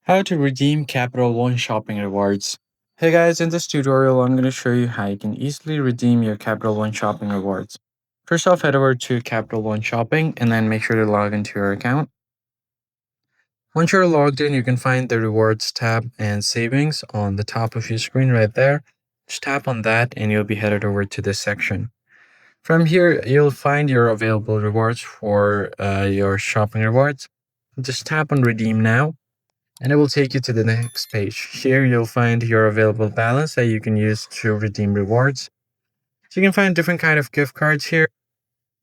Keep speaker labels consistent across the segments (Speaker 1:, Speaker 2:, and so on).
Speaker 1: How to redeem Capital One shopping rewards. Hey guys, in this tutorial, I'm going to show you how you can easily redeem your Capital One shopping rewards. First off, head over to Capital One Shopping and then make sure to log into your account. Once you're logged in, you can find the rewards tab and savings on the top of your screen right there. Just tap on that and you'll be headed over to this section. From here, you'll find your available rewards for your shopping rewards. Just tap on redeem now and it will take you to the next page. Here you'll find your available balance that you can use to redeem rewards. So you can find different kind of gift cards here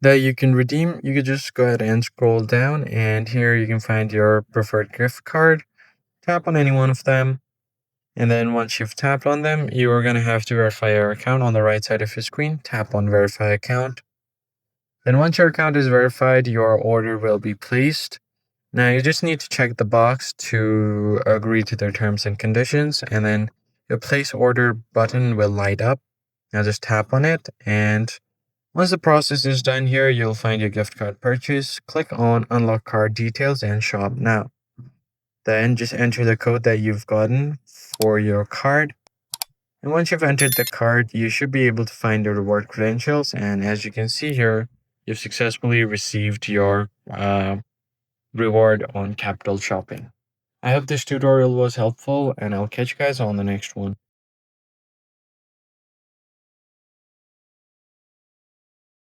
Speaker 1: that you can redeem. You can just go ahead and scroll down and here you can find your preferred gift card. Tap on any one of them. And then once you've tapped on them, you are going to have to verify your account on the right side of your screen. Tap on verify account. Then once your account is verified, your order will be placed. Now you just need to check the box to agree to their terms and conditions, and then your place order button will light up. Now just tap on it, and once the process is done here, you'll find your gift card purchase. Click on unlock card details and shop now. Then just enter the code that you've gotten for your card. And once you've entered the card, you should be able to find the reward credentials. And as you can see here, you've successfully received your reward on Capital Shopping. I hope this tutorial was helpful and I'll catch you guys on the next one.